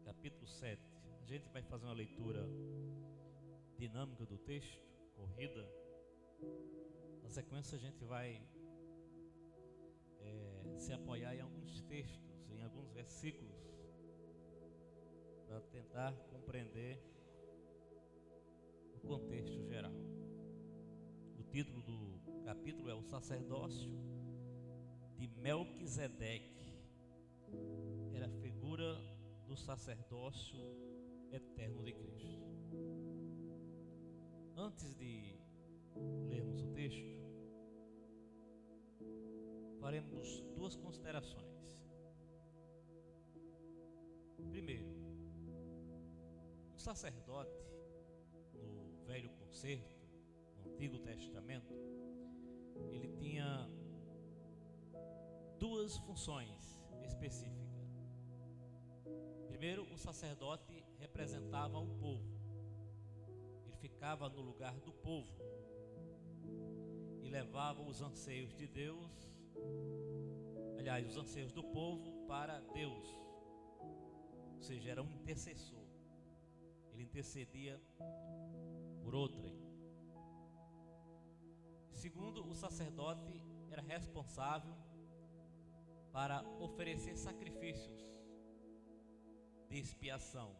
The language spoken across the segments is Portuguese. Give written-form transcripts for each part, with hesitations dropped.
Capítulo 7. A gente vai fazer uma leitura dinâmica do texto, corrida. Na sequência a gente vai se apoiar em alguns textos, em alguns versículos, para tentar compreender o contexto geral. O título do capítulo é o sacerdócio de Melquisedeque. Era a figura do sacerdócio eterno de Cristo. Antes de lermos o texto, faremos duas considerações. Primeiro, um sacerdote no Velho Concerto, no Antigo Testamento, ele tinha duas funções específicas. Primeiro, o sacerdote representava o povo. Ele ficava no lugar do povo e levava os anseios de Deus, os anseios do povo para Deus. Ou seja, era um intercessor. Ele intercedia por outrem. Segundo, o sacerdote era responsável para oferecer sacrifícios de expiação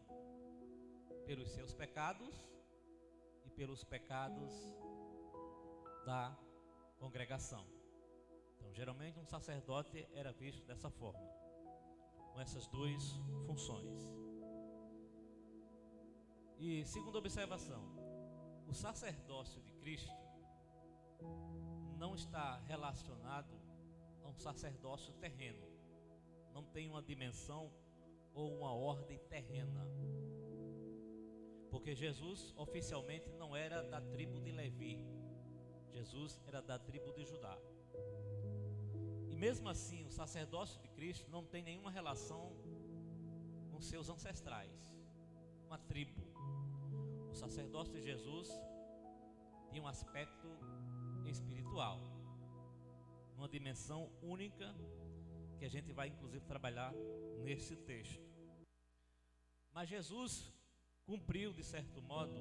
pelos seus pecados e pelos pecados da congregação. Então, geralmente um sacerdote era visto dessa forma, com essas duas funções. E segunda observação, o sacerdócio de Cristo não está relacionado a um sacerdócio terreno, não tem uma dimensão ou uma ordem terrena, porque Jesus oficialmente não era da tribo de Levi, Jesus era da tribo de Judá. E mesmo assim, o sacerdócio de Cristo não tem nenhuma relação com seus ancestrais, uma tribo. O sacerdócio de Jesus tinha um aspecto espiritual, uma dimensão única, que a gente vai inclusive trabalhar nesse texto. Mas Jesus cumpriu, de certo modo,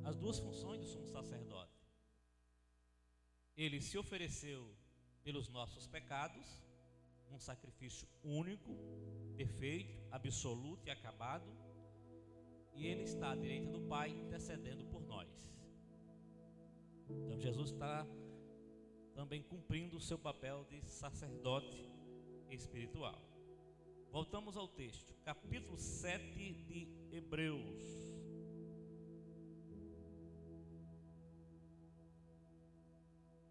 as duas funções do sumo sacerdote. Ele se ofereceu pelos nossos pecados, um sacrifício único, perfeito, absoluto e acabado, e ele está à direita do Pai intercedendo por nós. Então Jesus está também cumprindo o seu papel de sacerdote espiritual. Voltamos ao texto, capítulo 7 de Hebreus.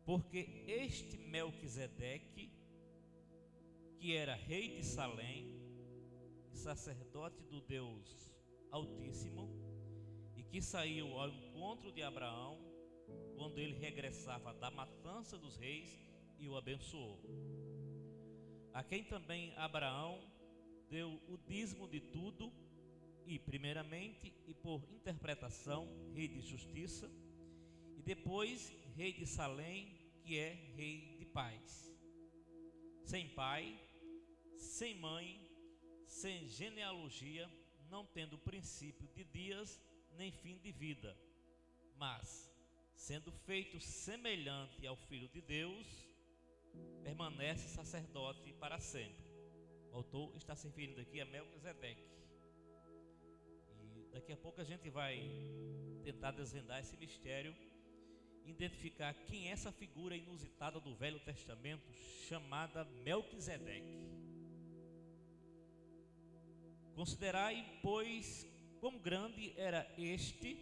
Porque este Melquisedeque, que era rei de Salém, e sacerdote do Deus Altíssimo, e que saiu ao encontro de Abraão, quando ele regressava da matança dos reis, e o abençoou. A quem também Abraão deu o dízimo de tudo, e primeiramente e por interpretação, rei de justiça, e depois rei de Salém, que é rei de paz, sem pai, sem mãe, sem genealogia, não tendo princípio de dias, nem fim de vida, mas, sendo feito semelhante ao Filho de Deus, permanece sacerdote para sempre. O autor está se referindo aqui a Melquisedeque. E daqui a pouco a gente vai tentar desvendar esse mistério, identificar quem é essa figura inusitada do Velho Testamento chamada Melquisedeque. Considerai, pois, quão grande era este,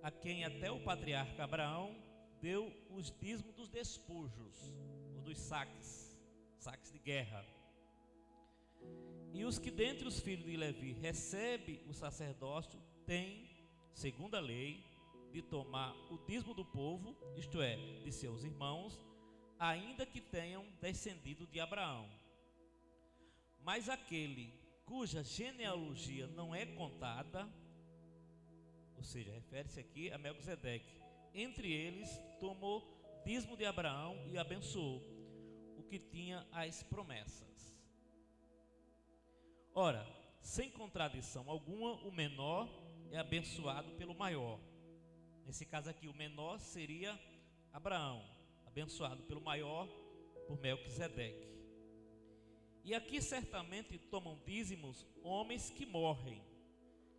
a quem até o patriarca Abraão deu os dízimos dos despojos, ou dos saques de guerra. E os que dentre os filhos de Levi recebe o sacerdócio têm, segundo a lei, de tomar o dízimo do povo, isto é, de seus irmãos, ainda que tenham descendido de Abraão. Mas aquele cuja genealogia não é contada, ou seja, refere-se aqui a Melquisedeque, entre eles tomou dízimo de Abraão e abençoou o que tinha as promessas. Ora, sem contradição alguma, o menor é abençoado pelo maior. Nesse caso aqui, o menor seria Abraão, abençoado pelo maior por Melquisedeque. E aqui certamente tomam dízimos homens que morrem,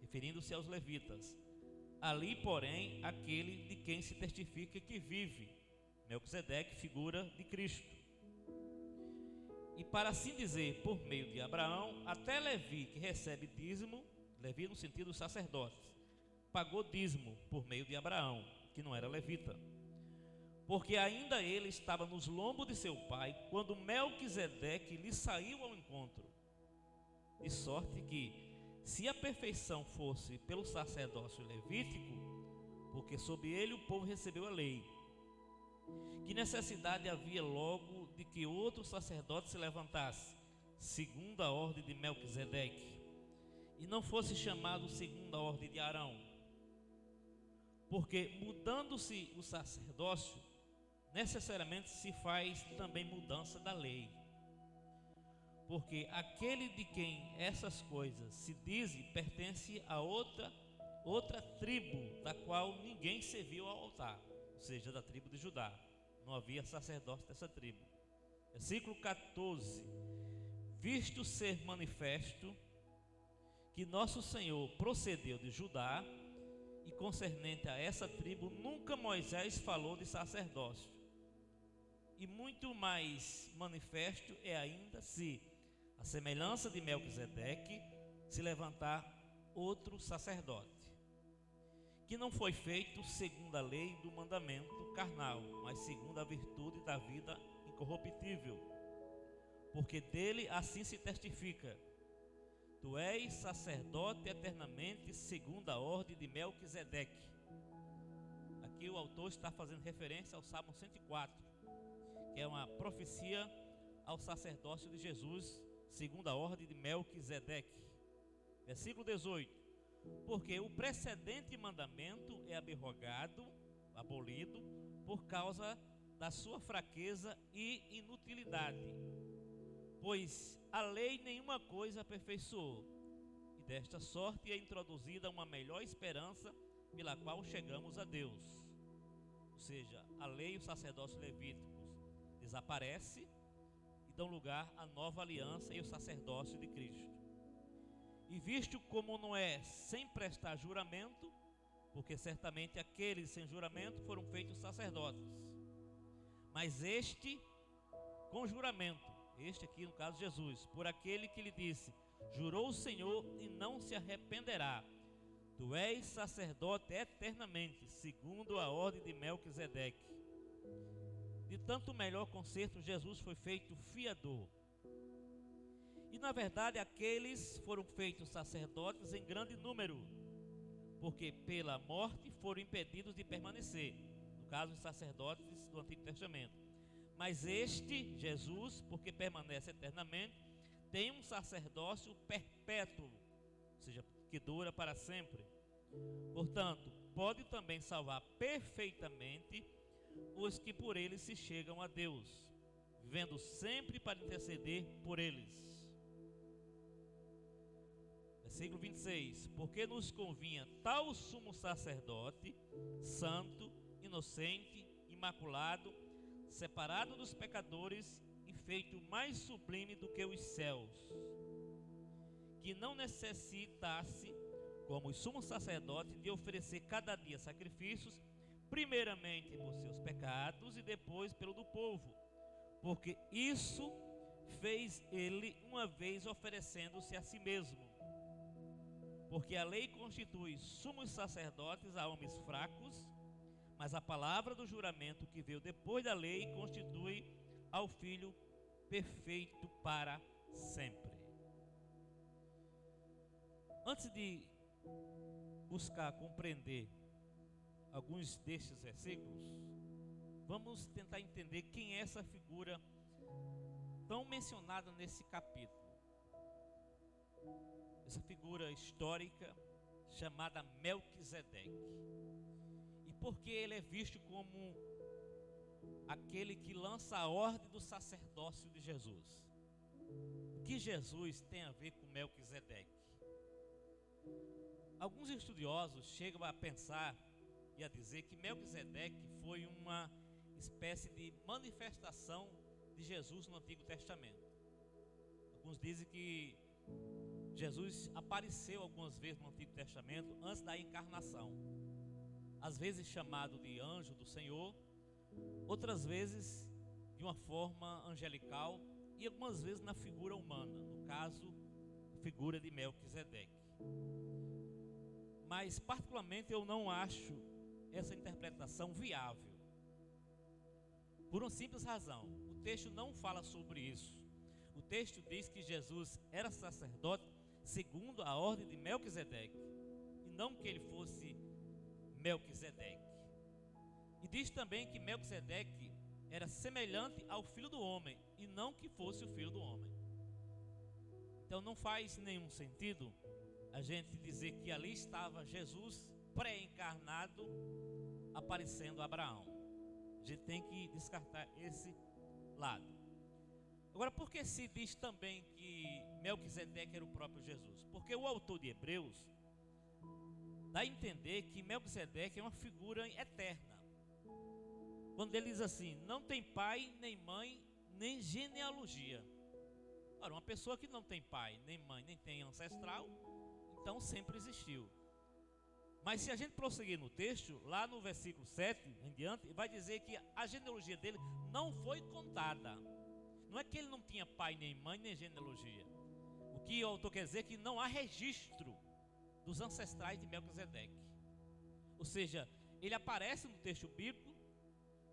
referindo-se aos levitas. Ali, porém, aquele de quem se testifica que vive, Melquisedeque, figura de Cristo. E para assim dizer, por meio de Abraão, até Levi, que recebe dízimo, Levi no sentido dos sacerdotes, pagou dízimo por meio de Abraão, que não era levita. Porque ainda ele estava nos lombos de seu pai, quando Melquisedeque lhe saiu ao encontro. De sorte que, se a perfeição fosse pelo sacerdócio levítico, porque sob ele o povo recebeu a lei, que necessidade havia logo de que outro sacerdote se levantasse, segundo a ordem de Melquisedeque, e não fosse chamado segundo a ordem de Arão? Porque mudando-se o sacerdócio, necessariamente se faz também mudança da lei. Porque aquele de quem essas coisas se dizem pertence a outra tribo, da qual ninguém serviu ao altar, ou seja, da tribo de Judá. Não havia sacerdócio dessa tribo. Versículo 14: visto ser manifesto que nosso Senhor procedeu de Judá, e concernente a essa tribo nunca Moisés falou de sacerdócio. E muito mais manifesto é ainda se, a semelhança de Melquisedeque, se levantar outro sacerdote, que não foi feito segundo a lei do mandamento carnal, mas segundo a virtude da vida incorruptível. Porque dele assim se testifica: tu és sacerdote eternamente segundo a ordem de Melquisedeque. Aqui o autor está fazendo referência ao Salmo 104, que é uma profecia ao sacerdócio de Jesus, segundo a ordem de Melquisedeque. Versículo 18: porque o precedente mandamento é abolido, por causa da sua fraqueza e inutilidade, pois a lei nenhuma coisa aperfeiçoou, e desta sorte é introduzida uma melhor esperança, pela qual chegamos a Deus. Ou seja, a lei e os sacerdócios levíticos desaparecem e dão lugar à nova aliança e o sacerdócio de Cristo. E visto como não é sem prestar juramento, porque certamente aqueles sem juramento foram feitos sacerdotes, mas este com juramento, este aqui no caso Jesus, por aquele que lhe disse: jurou o Senhor e não se arrependerá, tu és sacerdote eternamente, segundo a ordem de Melquisedeque. De tanto melhor concerto, Jesus foi feito fiador. E na verdade aqueles foram feitos sacerdotes em grande número, porque pela morte foram impedidos de permanecer, no caso os sacerdotes do Antigo Testamento. Mas este, Jesus, porque permanece eternamente, tem um sacerdócio perpétuo, ou seja, que dura para sempre. Portanto, pode também salvar perfeitamente os que por ele se chegam a Deus, vivendo sempre para interceder por eles. Versículo 26: porque nos convinha tal sumo sacerdote, santo, inocente, imaculado, separado dos pecadores e feito mais sublime do que os céus, que não necessitasse, como os sumos sacerdotes, de oferecer cada dia sacrifícios, primeiramente por seus pecados e depois pelo do povo, porque isso fez ele uma vez, oferecendo-se a si mesmo. Porque a lei constitui sumos sacerdotes a homens fracos, mas a palavra do juramento que veio depois da lei constitui ao Filho perfeito para sempre. Antes de buscar compreender alguns destes versículos, vamos tentar entender quem é essa figura tão mencionada nesse capítulo. Essa figura histórica chamada Melquisedeque. E por que ele é visto como aquele que lança a ordem do sacerdócio de Jesus. O que Jesus tem a ver com Melquisedeque? Alguns estudiosos chegam a pensar e a dizer que Melquisedeque foi uma espécie de manifestação de Jesus no Antigo Testamento. Alguns dizem que Jesus apareceu algumas vezes no Antigo Testamento antes da encarnação, às vezes chamado de anjo do Senhor, outras vezes de uma forma angelical e algumas vezes na figura humana, no caso, a figura de Melquisedeque. Mas particularmente eu não acho essa interpretação viável, por uma simples razão: o texto não fala sobre isso. O texto diz que Jesus era sacerdote segundo a ordem de Melquisedeque, e não que ele fosse Melquisedeque. E diz também que Melquisedeque era semelhante ao filho do homem, e não que fosse o filho do homem. Então não faz nenhum sentido a gente dizer que ali estava Jesus pré-encarnado aparecendo a Abraão. A gente tem que descartar esse lado. Agora, por que se diz também que Melquisedeque era o próprio Jesus? Porque o autor de Hebreus dá a entender que Melquisedeque é uma figura eterna. Quando ele diz assim: não tem pai, nem mãe, nem genealogia. Ora, uma pessoa que não tem pai, nem mãe, nem tem ancestral, então sempre existiu. Mas se a gente prosseguir no texto, lá no versículo 7 em diante, vai dizer que a genealogia dele não foi contada. Não é que ele não tinha pai, nem mãe, nem genealogia. O que o autor quer dizer é que não há registro dos ancestrais de Melquisedeque. Ou seja, ele aparece no texto bíblico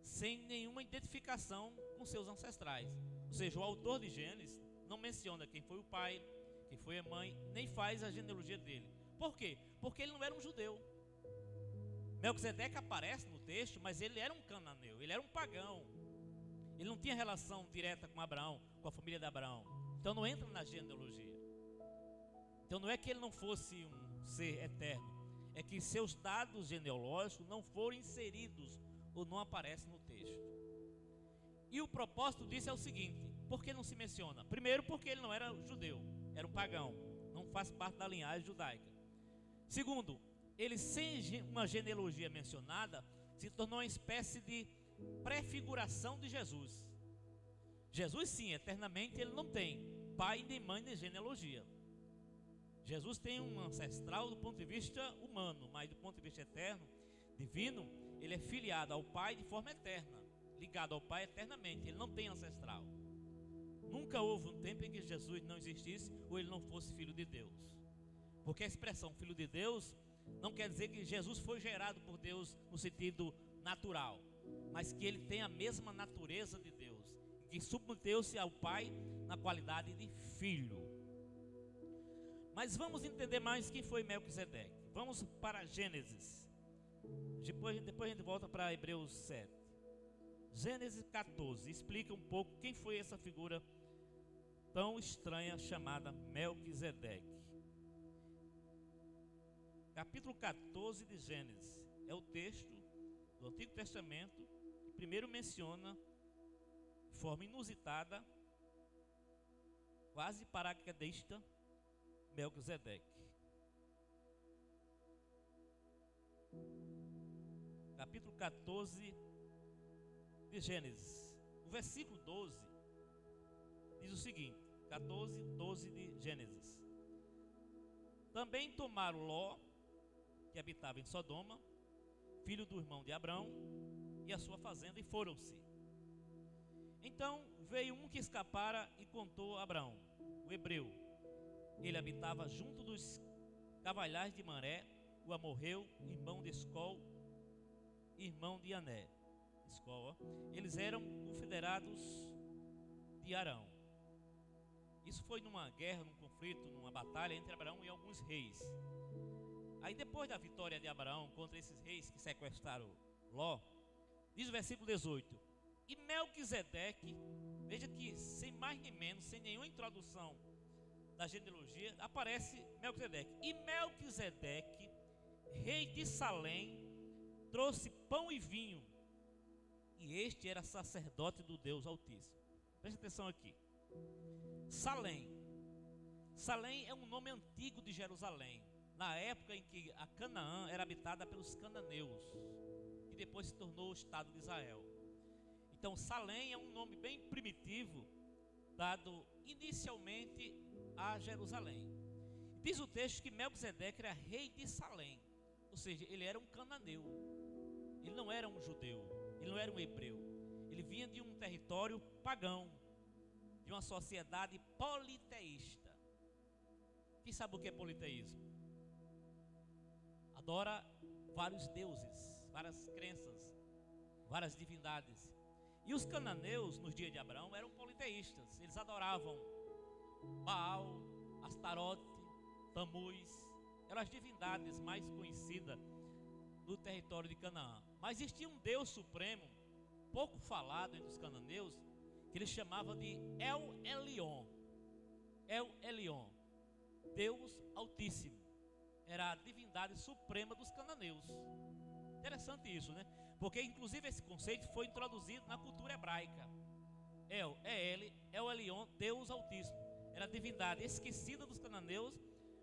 sem nenhuma identificação com seus ancestrais. Ou seja, o autor de Gênesis não menciona quem foi o pai, quem foi a mãe, nem faz a genealogia dele. Por quê? Porque ele não era um judeu. Melquisedeque aparece no texto, mas ele era um cananeu, ele era um pagão. Ele não tinha relação direta com Abraão, com a família de Abraão. Então não entra na genealogia. Então não é que ele não fosse um ser eterno, é que seus dados genealógicos não foram inseridos ou não aparecem no texto. E o propósito disso é o seguinte: por que não se menciona? Primeiro, porque ele não era judeu, era um pagão, não faz parte da linhagem judaica. Segundo, ele sem uma genealogia mencionada se tornou uma espécie de prefiguração de Jesus. Jesus sim, eternamente ele não tem pai, nem mãe, nem genealogia. Jesus tem um ancestral do ponto de vista humano, mas do ponto de vista eterno, divino, ele é filiado ao Pai de forma eterna, ligado ao Pai eternamente. Ele não tem ancestral. Nunca houve um tempo em que Jesus não existisse ou ele não fosse filho de Deus. Porque a expressão filho de Deus não quer dizer que Jesus foi gerado por Deus no sentido natural, mas que ele tem a mesma natureza de Deus, que submeteu-se ao Pai na qualidade de filho. Mas vamos entender mais quem foi Melquisedeque. Vamos para Gênesis. Depois a gente volta para Hebreus 7. Gênesis 14 explica um pouco quem foi essa figura tão estranha chamada Melquisedeque. Capítulo 14 de Gênesis é o texto do Antigo Testamento que primeiro menciona de forma inusitada, quase paraquedista, Melquisedeque. Capítulo 14 de Gênesis, o versículo 12 diz o seguinte: 14, 12 de Gênesis. Também tomaram Ló, que habitava em Sodoma, filho do irmão de Abrão, e a sua fazenda, e foram-se. Então veio um que escapara e contou a Abrão, o hebreu. Ele habitava junto dos cavalhais de Manré, o amorreu, irmão de Escol, irmão de Ané. Escol, eles eram confederados de Arão. Isso foi numa guerra, num conflito, numa batalha entre Abraão e alguns reis. Aí depois da vitória de Abraão contra esses reis que sequestraram Ló, diz o versículo 18: e Melquisedeque, veja que sem mais nem menos, sem nenhuma introdução da genealogia, aparece Melquisedeque. E Melquisedeque, rei de Salém, trouxe pão e vinho e este era sacerdote do Deus Altíssimo. Preste atenção aqui. Salém. Salém é um nome antigo de Jerusalém, na época em que a Canaã era habitada pelos cananeus, que depois se tornou o Estado de Israel. Então Salém é um nome bem primitivo, dado inicialmente a Jerusalém. Diz o texto que Melquisedeque era rei de Salém, ou seja, ele era um cananeu, ele não era um judeu, ele não era um hebreu, ele vinha de um território pagão, de uma sociedade politeísta. Quem sabe o que é politeísmo? Adora vários deuses, várias crenças, várias divindades. E os cananeus, nos dias de Abraão, eram politeístas. Eles adoravam Baal, Astarote, Tamuz. Eram as divindades mais conhecidas do território de Canaã. Mas existia um Deus supremo, pouco falado entre os cananeus, que eles chamavam de El Elyon. El Elyon, Deus Altíssimo. Era a divindade suprema dos cananeus. Interessante isso, né? Porque inclusive esse conceito foi introduzido na cultura hebraica. El Elyon, Deus Altíssimo. Era a divindade esquecida dos cananeus,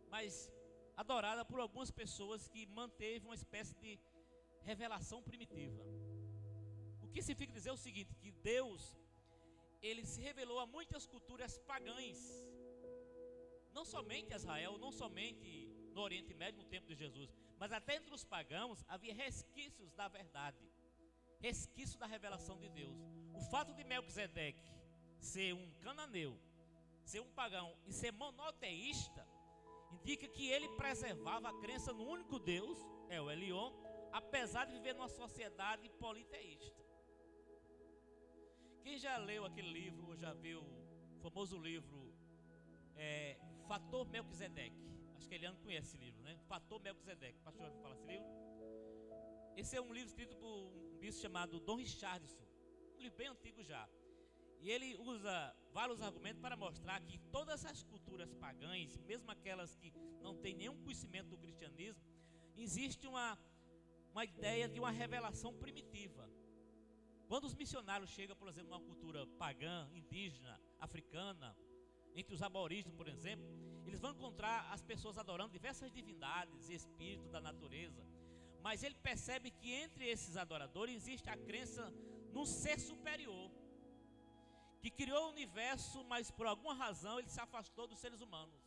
mas adorada por algumas pessoas que manteve uma espécie de revelação primitiva. O que significa dizer o seguinte, que Deus, ele se revelou a muitas culturas pagãs, não somente a Israel, não somente no Oriente Médio no tempo de Jesus, mas até entre os pagãos havia resquícios da verdade, resquícios da revelação de Deus. O fato de Melquisedeque ser um cananeu, ser um pagão e ser monoteísta, indica que ele preservava a crença no único Deus, El Elyon, apesar de viver numa sociedade politeísta. Quem já leu aquele livro, ou já viu o famoso livro Fator Melquisedeque? Acho que Eliano conhece esse livro, né? Fator Melquisedeque. Pastor, fala esse livro? Esse é um livro escrito por um bispo chamado Dom Richardson, um livro bem antigo já. E ele usa vários argumentos para mostrar que todas as culturas pagãs, mesmo aquelas que não têm nenhum conhecimento do cristianismo, existe uma ideia de uma revelação primitiva. Quando os missionários chegam, por exemplo, numa cultura pagã, indígena, africana, entre os aborígenes, por exemplo, eles vão encontrar as pessoas adorando diversas divindades e espíritos da natureza. Mas ele percebe que entre esses adoradores existe a crença num ser superior, que criou o universo, mas por alguma razão ele se afastou dos seres humanos.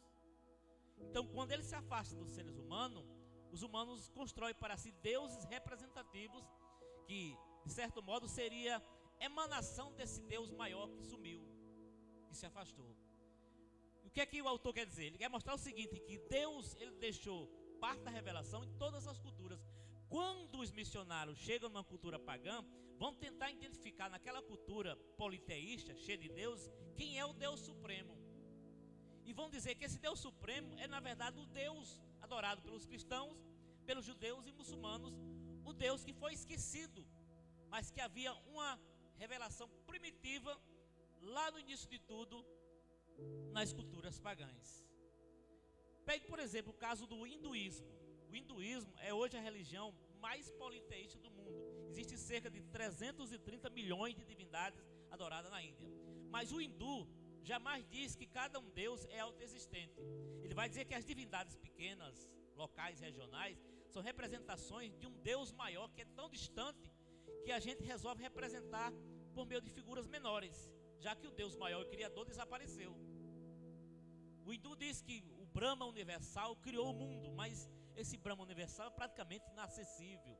Então, quando ele se afasta dos seres humanos, os humanos constroem para si deuses representativos, que, de certo modo, seria emanação desse Deus maior que sumiu, que se afastou. O que é que o autor quer dizer? Ele quer mostrar o seguinte, que Deus, ele deixou parte da revelação em todas as culturas. Quando os missionários chegam numa cultura pagã, vão tentar identificar naquela cultura politeísta, cheia de deuses, quem é o Deus Supremo. E vão dizer que esse Deus Supremo é, na verdade, o Deus adorado pelos cristãos, pelos judeus e muçulmanos, o Deus que foi esquecido, mas que havia uma revelação primitiva lá no início de tudo, nas culturas pagãs. Pegue, por exemplo, o caso do hinduísmo. O hinduísmo é hoje a religião mais politeísta do mundo. Existem cerca de 330 milhões de divindades adoradas na Índia. Mas o hindu jamais diz que cada um deus é autoexistente. Ele vai dizer que as divindades pequenas, locais, regionais, são representações de um Deus maior que é tão distante que a gente resolve representar por meio de figuras menores, já que o Deus maior e criador desapareceu. O hindu diz que o Brahma universal criou o mundo, mas esse Brahma universal é praticamente inacessível.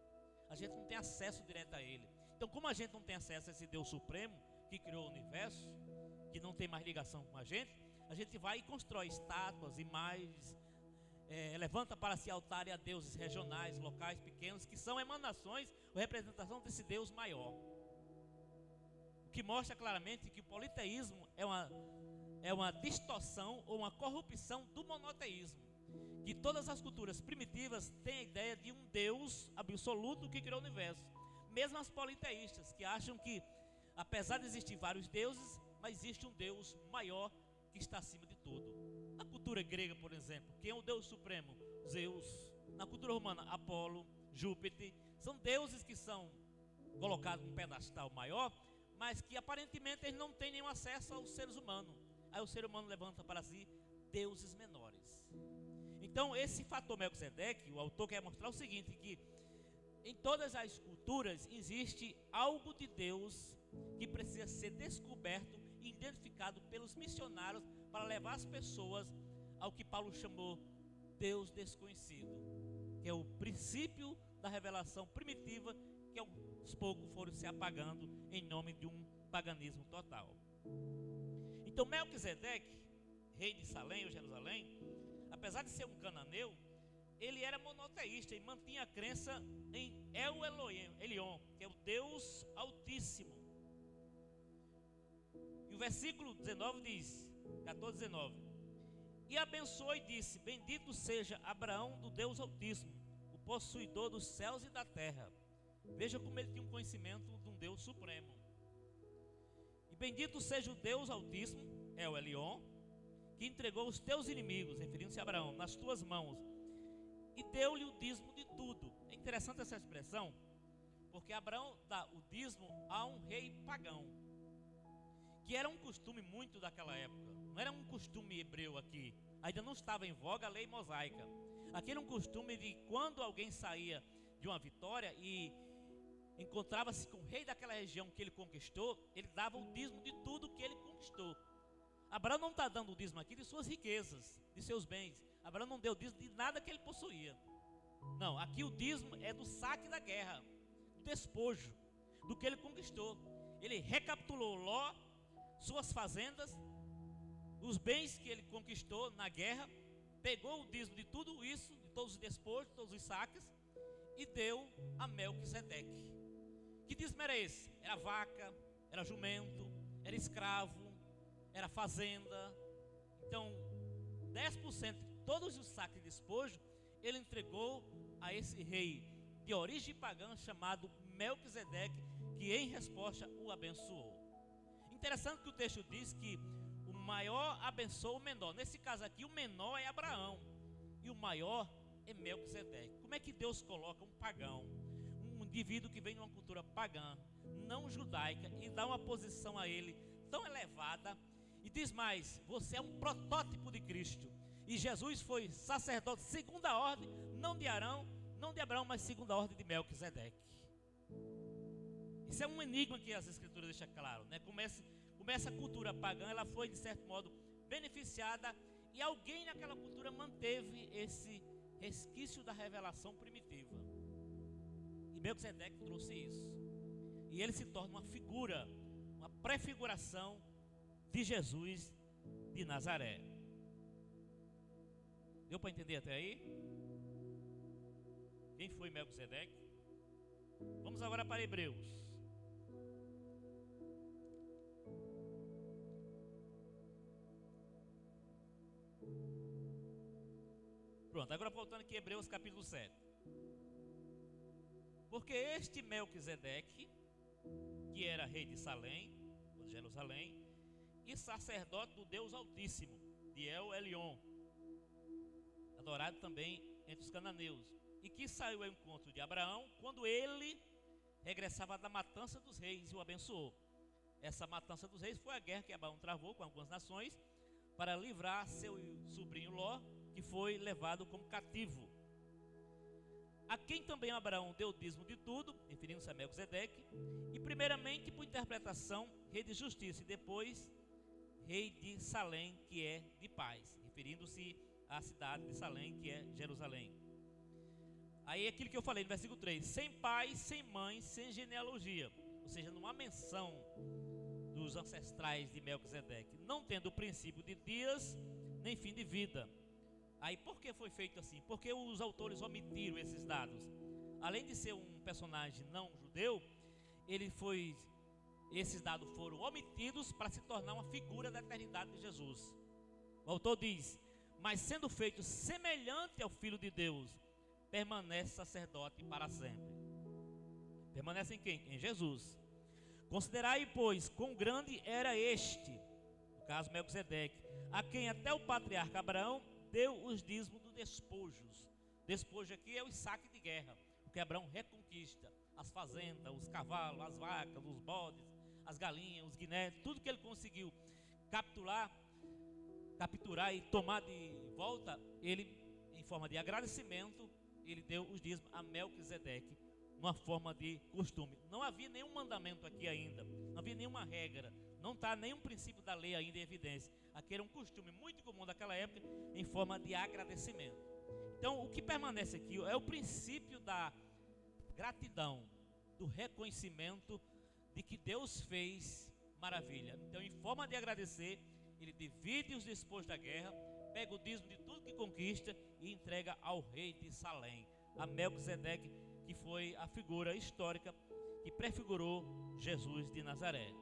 A gente não tem acesso direto a ele. Então, como a gente não tem acesso a esse Deus Supremo que criou o universo, que não tem mais ligação com a gente vai e constrói estátuas, imagens, levanta para si altares a deuses regionais, locais, pequenos, que são emanações ou representação desse Deus maior. O que mostra claramente que o politeísmo é uma distorção ou uma corrupção do monoteísmo. Que todas as culturas primitivas têm a ideia de um Deus absoluto que criou o universo. Mesmo as politeístas, que acham que, apesar de existir vários deuses, mas existe um Deus maior que está acima de tudo. Na cultura grega, por exemplo, quem é o Deus Supremo? Zeus. Na cultura romana, Apolo, Júpiter. São deuses que são colocado num pedestal maior, mas que aparentemente ele não tem nenhum acesso aos seres humanos. Aí o ser humano levanta para si deuses menores. Então esse fator Melquisedeque, o autor quer mostrar o seguinte, que em todas as culturas existe algo de Deus que precisa ser descoberto e identificado pelos missionários para levar as pessoas ao que Paulo chamou Deus desconhecido, que é o princípio da revelação primitiva, que aos poucos foram se apagando em nome de um paganismo total. Então Melquisedeque, rei de Salém ou Jerusalém, apesar de ser um cananeu, ele era monoteísta e mantinha a crença em El Elyon, que é o Deus Altíssimo. E o versículo 19 diz, 14, 19: E abençoou e disse: Bendito seja Abraão do Deus Altíssimo, o possuidor dos céus e da terra. Veja como ele tinha um conhecimento de um Deus supremo. E bendito seja o Deus Altíssimo, El Elyon, que entregou os teus inimigos, referindo-se a Abraão, nas tuas mãos, e deu-lhe o dízimo de tudo. É interessante essa expressão, porque Abraão dá o dízimo a um rei pagão, que era um costume muito daquela época. Não era um costume hebreu aqui, ainda não estava em voga a lei mosaica. Aqui era um costume de quando alguém saía de uma vitória e encontrava-se com o rei daquela região que ele conquistou, ele dava o dízimo de tudo que ele conquistou. Abraão não está dando o dízimo aqui de suas riquezas, de seus bens. Abraão não deu o dízimo de nada que ele possuía. Não, aqui o dízimo é do saque da guerra, do despojo, do que ele conquistou. Ele recapitulou Ló, suas fazendas, os bens que ele conquistou na guerra, pegou o dízimo de tudo isso, de todos os despojos, todos os saques, e deu a Melquisedeque. Que dízimo era esse? Era vaca, era jumento, era escravo, era fazenda. Então 10% de todos os saques de despojo ele entregou a esse rei de origem pagã chamado Melquisedeque, que em resposta o abençoou. Interessante que o texto diz que o maior abençoa o menor. Nesse caso aqui o menor é Abraão e o maior é Melquisedeque. Como é que Deus coloca um pagão, um indivíduo que vem de uma cultura pagã, não judaica, e dá uma posição a ele tão elevada? E diz mais: você é um protótipo de Cristo. E Jesus foi sacerdote segunda ordem, não de Arão, não de Abraão, mas segunda ordem de Melquisedeque. Isso é um enigma que as escrituras deixam claro, né? Como essa cultura pagã, ela foi de certo modo beneficiada, e alguém naquela cultura manteve esse resquício da revelação primitiva. E Melquisedeque trouxe isso. E ele se torna uma figura, uma prefiguração de Jesus de Nazaré. Deu para entender até aí? Quem foi Melquisedeque? Vamos agora para Hebreus. Pronto, agora voltando aqui, Hebreus capítulo 7. Porque este Melquisedeque, que era rei de Salém, ou de Jerusalém, e sacerdote do Deus Altíssimo, de El Elyon, adorado também entre os cananeus, e que saiu ao encontro de Abraão quando ele regressava da matança dos reis e o abençoou. Essa matança dos reis foi a guerra que Abraão travou com algumas nações para livrar seu sobrinho Ló, que foi levado como cativo. A quem também Abraão deu o dízimo de tudo, referindo-se a Melquisedeque, e primeiramente por interpretação, rei de justiça, e depois rei de Salém, que é de paz, referindo-se à cidade de Salém, que é Jerusalém. Aí é aquilo que eu falei no versículo 3, sem pai, sem mãe, sem genealogia, ou seja, não há menção dos ancestrais de Melquisedeque, não tendo princípio de dias, nem fim de vida. Aí por que foi feito assim? Porque os autores omitiram esses dados. Além de ser um personagem não judeu, esses dados foram omitidos para se tornar uma figura da eternidade de Jesus. O autor diz: mas sendo feito semelhante ao Filho de Deus, permanece sacerdote para sempre. Permanece em quem? Em Jesus. Considerai, pois, quão grande era este, no caso Melquisedeque, a quem até o patriarca Abraão deu os dízimos dos despojos. Despojo aqui é o saque de guerra. porque Abraão reconquista as fazendas, os cavalos, as vacas, os bodes, as galinhas, os guinéis, tudo que ele conseguiu capturar e tomar de volta, ele, em forma de agradecimento, ele deu os dízimos a Melquisedeque, uma forma de costume. Não havia nenhum mandamento aqui ainda, não havia nenhuma regra, não está nenhum princípio da lei ainda em evidência. Aqui era um costume muito comum daquela época, em forma de agradecimento. Então, o que permanece aqui é o princípio da gratidão, do reconhecimento de que Deus fez maravilha. Então, em forma de agradecer, ele divide os despojos da guerra, pega o dízimo de tudo que conquista e entrega ao rei de Salém, a Melquisedeque, que foi a figura histórica que prefigurou Jesus de Nazaré.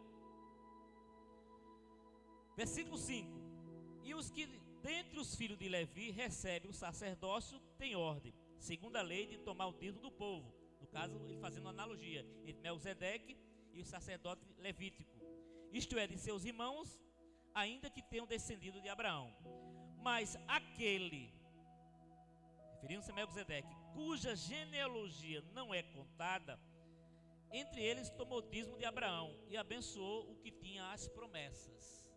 Versículo 5: E os que dentre os filhos de Levi recebem o sacerdócio têm ordem, segundo a lei, de tomar o dízimo do povo. No caso, ele fazendo uma analogia entre Melquisedeque e o sacerdote levítico, isto é, de seus irmãos, ainda que tenham descendido de Abraão. Mas aquele, referindo-se a Melquisedeque, cuja genealogia não é contada, entre eles tomou o dízimo de Abraão e abençoou o que tinha as promessas.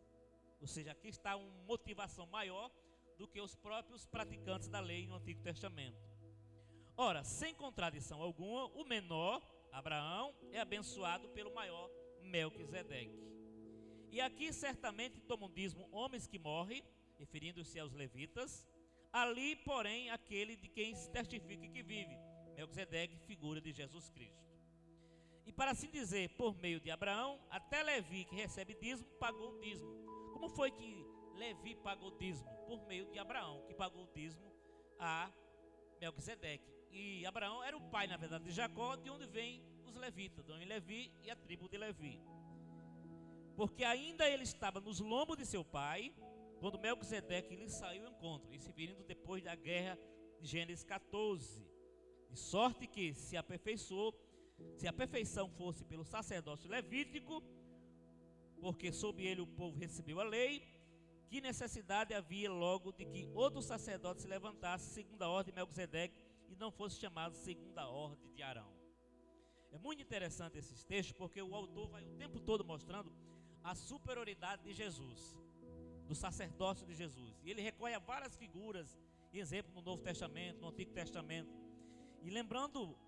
Ou seja, aqui está uma motivação maior do que os próprios praticantes da lei no Antigo Testamento. Ora, sem contradição alguma, o menor, Abraão, é abençoado pelo maior, Melquisedeque. E aqui certamente tomam dízimo homens que morrem, referindo-se aos levitas. Ali, porém, aquele de quem se testifica que vive, Melquisedeque, figura de Jesus Cristo. E para assim dizer, por meio de Abraão, até Levi, que recebe dízimo, pagou o dízimo. Como foi que Levi pagou o dízimo? Por meio de Abraão, que pagou o dízimo a Melquisedeque. E Abraão era o pai, na verdade, de Jacó, de onde vem os levitas, de onde Levi e a tribo de Levi. Porque ainda ele estava nos lombos de seu pai, quando Melquisedeque lhe saiu ao encontro, e se vindo depois da guerra de Gênesis 14. De sorte que se a perfeição fosse pelo sacerdócio levítico, porque sob ele o povo recebeu a lei, que necessidade havia logo de que outro sacerdote se levantasse segundo a ordem de Melquisedeque e não fosse chamado segundo a ordem de Arão. É muito interessante esses textos, porque o autor vai o tempo todo mostrando a superioridade de Jesus, do sacerdócio de Jesus. E ele recorre a várias figuras e exemplos no Novo Testamento, no Antigo Testamento. E lembrando,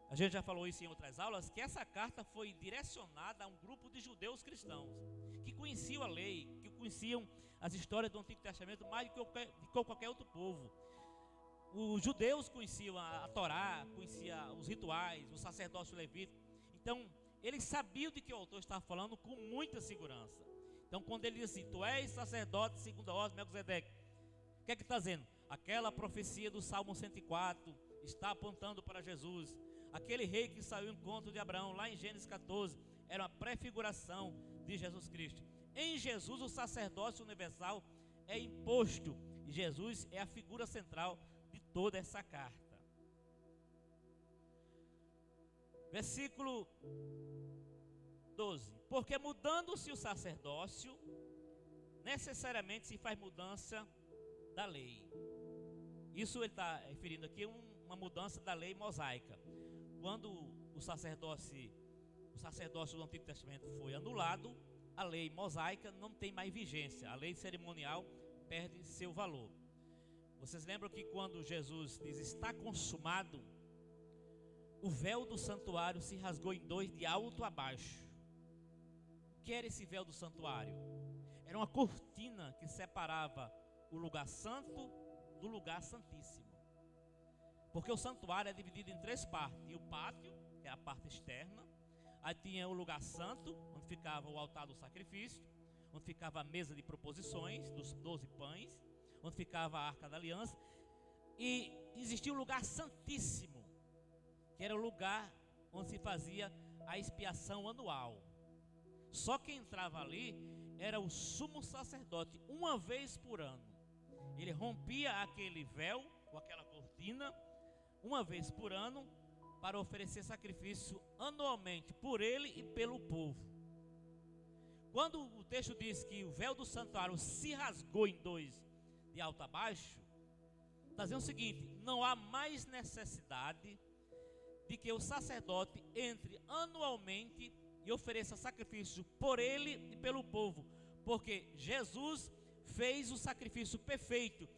a gente já falou isso em outras aulas, que essa carta foi direcionada a um grupo de judeus cristãos, que conheciam a lei, que conheciam as histórias do Antigo Testamento mais do que qualquer outro povo. Os judeus conheciam a Torá, conheciam os rituais, o sacerdócio levítico. Então, eles sabiam de que o autor estava falando com muita segurança. Então, quando ele diz assim, tu és sacerdote segundo a ordem de Melquisedeque, o que é que está dizendo? Aquela profecia do Salmo 104 está apontando para Jesus. Aquele rei que saiu ao encontro de Abraão, lá em Gênesis 14, era uma prefiguração de Jesus Cristo. Em Jesus, o sacerdócio universal é imposto, e Jesus é a figura central de toda essa carta. Versículo 12: porque mudando-se o sacerdócio, necessariamente se faz mudança da lei. Isso ele está referindo aqui a uma mudança da lei mosaica. Quando o sacerdócio do Antigo Testamento foi anulado, a lei mosaica não tem mais vigência, a lei cerimonial perde seu valor. Vocês lembram que quando Jesus diz está consumado, o véu do santuário se rasgou em dois, de alto a baixo. O que era esse véu do santuário? Era uma cortina que separava o lugar santo do lugar santíssimo. Porque o santuário é dividido em três partes. E o pátio, que é a parte externa. Aí tinha o lugar santo, onde ficava o altar do sacrifício, onde ficava a mesa de proposições, dos 12 pães, onde ficava a arca da aliança. E existia o lugar santíssimo, que era o lugar onde se fazia a expiação anual. Só quem entrava ali era o sumo sacerdote, uma vez por ano. Ele rompia aquele véu, ou aquela cortina, uma vez por ano, para oferecer sacrifício anualmente por ele e pelo povo. Quando o texto diz que o véu do santuário se rasgou em dois, de alto a baixo, está dizendo o seguinte: não há mais necessidade de que o sacerdote entre anualmente e ofereça sacrifício por ele e pelo povo, porque Jesus fez o sacrifício perfeito,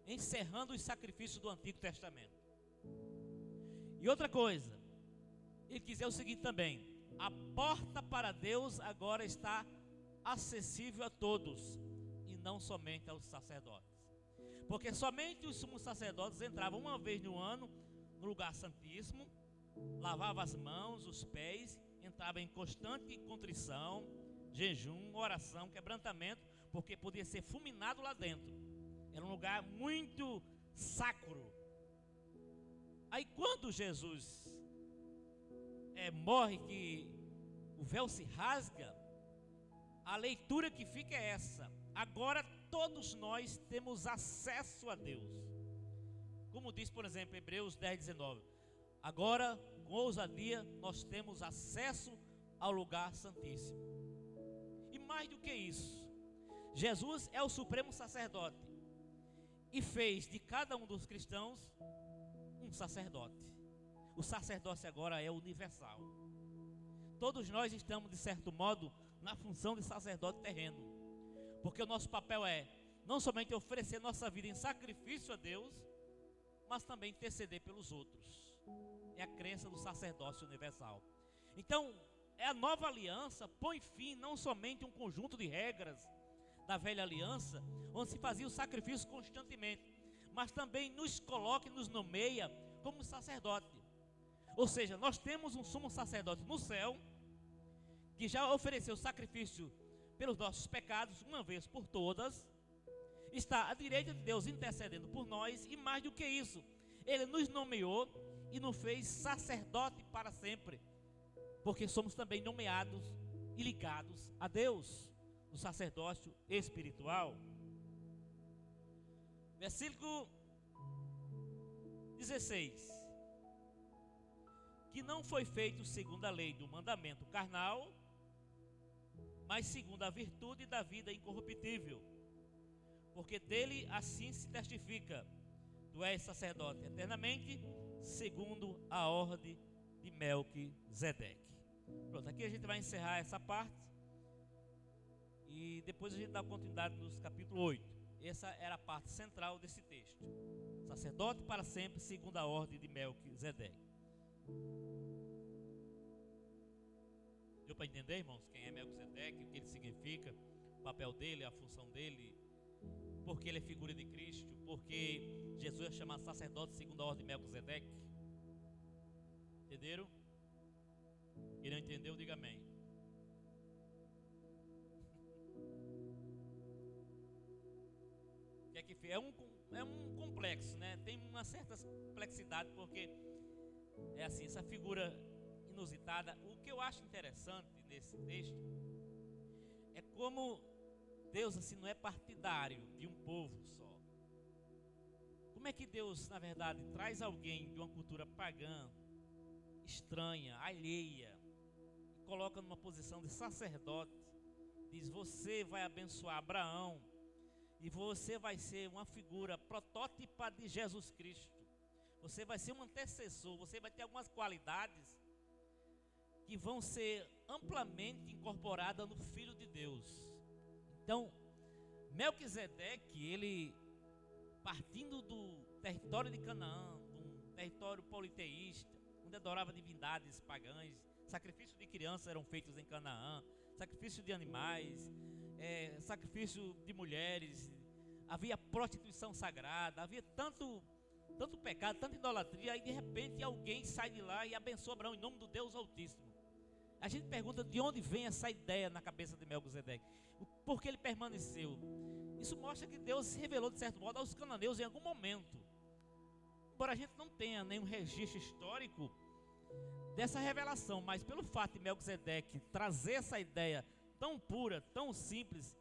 encerrando os sacrifícios do Antigo Testamento. E outra coisa, ele quis dizer o seguinte também: a porta para Deus agora está acessível a todos, e não somente aos sacerdotes. Porque somente os sumos sacerdotes entravam uma vez no ano no lugar santíssimo, lavavam as mãos, os pés, entravam em constante contrição, jejum, oração, quebrantamento, porque podia ser fulminado lá dentro. Era um lugar muito sacro. Aí quando Jesus morre, que o véu se rasga, a leitura que fica é essa: agora todos nós temos acesso a Deus. Como diz, por exemplo, Hebreus 10:19, agora com ousadia nós temos acesso ao lugar santíssimo. E mais do que isso, Jesus é o supremo sacerdote e fez de cada um dos cristãos um sacerdote. O sacerdócio agora é universal. Todos nós estamos, de certo modo, na função de sacerdote terreno, porque o nosso papel é não somente oferecer nossa vida em sacrifício a Deus, mas também interceder pelos outros. É a crença do sacerdócio universal. Então, a nova aliança põe fim não somente a um conjunto de regras da velha aliança, onde se fazia o sacrifício constantemente, mas também nos coloca e nos nomeia como sacerdote. Ou seja, nós temos um sumo sacerdote no céu, que já ofereceu sacrifício pelos nossos pecados, uma vez por todas, está à direita de Deus intercedendo por nós, e mais do que isso, Ele nos nomeou e nos fez sacerdote para sempre, porque somos também nomeados e ligados a Deus, no sacerdócio espiritual. Versículo 16: que não foi feito segundo a lei do mandamento carnal, mas segundo a virtude da vida incorruptível, porque dele assim se testifica: tu és sacerdote eternamente, segundo a ordem de Melquisedeque. Pronto, aqui a gente vai encerrar essa parte e depois a gente dá continuidade no capítulo 8. Essa era a parte central desse texto: sacerdote para sempre, segundo a ordem de Melquisedeque. Deu para entender, irmãos, quem é Melquisedeque, o que ele significa, o papel dele, a função dele, porque ele é figura de Cristo, porque Jesus é chamado sacerdote segundo a ordem de Melquisedeque? Entenderam? Quem não entendeu, diga amém. É um complexo, né? Tem uma certa complexidade, porque é assim, essa figura inusitada. O que eu acho interessante nesse texto é como Deus assim não é partidário de um povo só. Como é que Deus, na verdade, traz alguém de uma cultura pagã, estranha, alheia, e coloca numa posição de sacerdote, diz: você vai abençoar Abraão e você vai ser uma figura protótipa de Jesus Cristo. Você vai ser um antecessor, você vai ter algumas qualidades que vão ser amplamente incorporadas no Filho de Deus. Então, Melquisedeque, ele, partindo do território de Canaã, um território politeísta, onde adorava divindades pagãs, sacrifícios de crianças eram feitos em Canaã, sacrifício de animais, sacrifício de mulheres, havia prostituição sagrada, havia tanto pecado, tanta idolatria. Aí de repente alguém sai de lá e abençoa Abraão em nome do Deus Altíssimo. A gente pergunta de onde vem essa ideia na cabeça de Melquisedeque, por que ele permaneceu. Isso mostra que Deus se revelou de certo modo aos cananeus em algum momento, embora a gente não tenha nenhum registro histórico dessa revelação, mas pelo fato de Melquisedeque trazer essa ideia tão pura, tão simples,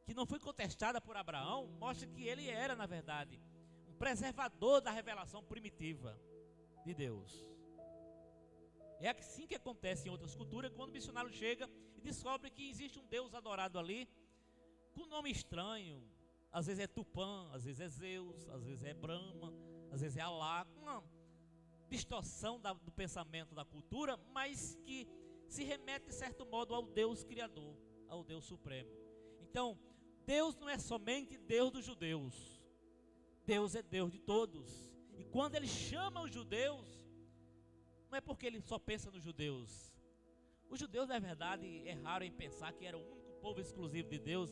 que não foi contestada por Abraão, mostra que ele era, na verdade, um preservador da revelação primitiva de Deus. É assim que acontece em outras culturas, quando o missionário chega e descobre que existe um Deus adorado ali, com nome estranho. Às vezes é Tupã, às vezes é Zeus, às vezes é Brahma, às vezes é Alá, distorção do pensamento da cultura, mas que se remete de certo modo ao Deus Criador, ao Deus Supremo. Então, Deus não é somente Deus dos judeus, Deus é Deus de todos. E quando Ele chama os judeus, não é porque Ele só pensa nos judeus. Os judeus, na verdade, erraram em pensar que era o único povo exclusivo de Deus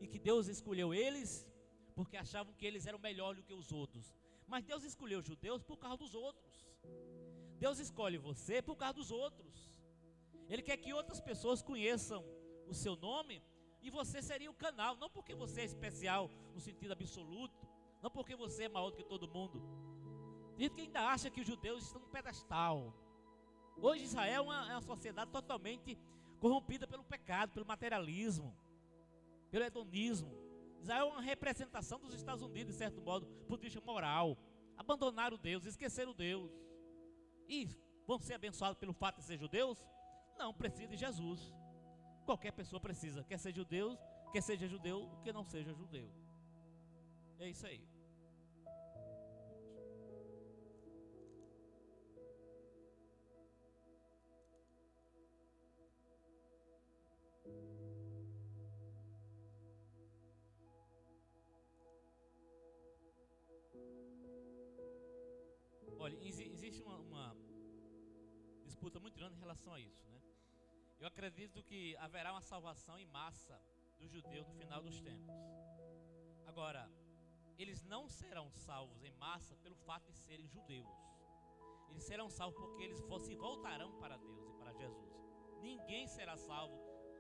e que Deus escolheu eles porque achavam que eles eram melhores do que os outros. Mas Deus escolheu os judeus por causa dos outros. Deus escolhe você por causa dos outros. Ele quer que outras pessoas conheçam o seu nome e você seria o canal, não porque você é especial no sentido absoluto, não porque você é maior do que todo mundo. Tem gente que ainda acha que os judeus estão no pedestal. Hoje Israel é uma sociedade totalmente corrompida pelo pecado, pelo materialismo, pelo hedonismo. Israel é uma representação dos Estados Unidos, de certo modo, do ponto de vista moral. Abandonaram Deus, esqueceram Deus. E vão ser abençoados pelo fato de ser judeus? Não, precisa de Jesus. Qualquer pessoa precisa, quer ser judeu, quer seja judeu, que não seja judeu. É isso aí. Olha, existe uma disputa muito grande em relação a isso, né? Eu acredito que haverá uma salvação em massa dos judeus no final dos tempos. Agora, eles não serão salvos em massa pelo fato de serem judeus. Eles serão salvos porque eles se voltarão para Deus e para Jesus. Ninguém será salvo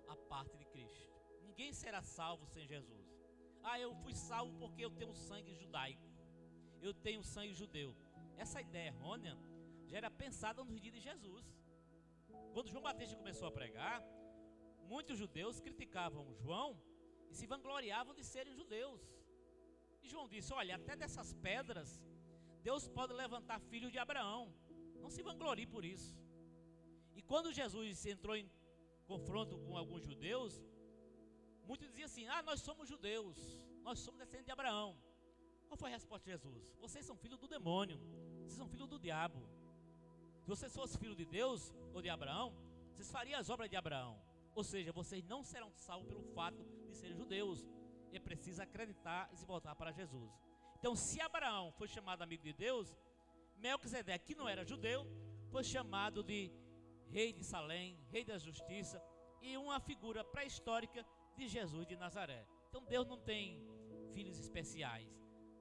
à parte de Cristo. Ninguém será salvo sem Jesus. Ah, eu fui salvo porque eu tenho sangue judaico. Eu tenho sangue judeu. Essa ideia errônea já era pensada nos dias de Jesus. Quando João Batista começou a pregar, muitos judeus criticavam João e se vangloriavam de serem judeus. E João disse: olha, até dessas pedras Deus pode levantar filhos de Abraão. Não se vanglorie por isso. E quando Jesus entrou em confronto com alguns judeus, muitos diziam assim: ah, nós somos judeus, nós somos descendentes de Abraão. Qual foi a resposta de Jesus? Vocês são filhos do demônio, vocês são filhos do diabo. Se vocês fossem filhos de Deus ou de Abraão, vocês fariam as obras de Abraão. Ou seja, vocês não serão salvos pelo fato de serem judeus. É preciso acreditar e se voltar para Jesus. Então, se Abraão foi chamado amigo de Deus, Melquisedeque, que não era judeu, foi chamado de rei de Salém, rei da justiça, e uma figura pré-histórica de Jesus de Nazaré. Então Deus não tem filhos especiais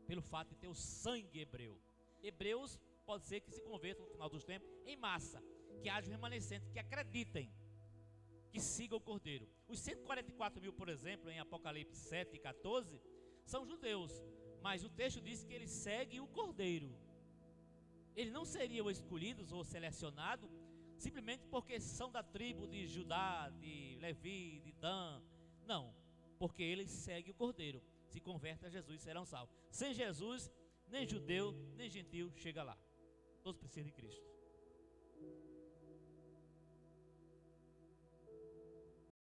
pelo fato de ter o sangue hebreu. Hebreus pode ser que se convertam no final dos tempos em massa, que haja um remanescente que acreditem, que sigam o Cordeiro. Os 144 mil, por exemplo, em Apocalipse 7 e 14, são judeus, mas o texto diz que eles seguem o Cordeiro. Eles não seriam escolhidos ou selecionados simplesmente porque são da tribo de Judá, de Levi, de Dan. Não, porque eles seguem o Cordeiro. Se convertem a Jesus e serão salvos. Sem Jesus, nem judeu, nem gentil chega lá. Todos precisam de Cristo.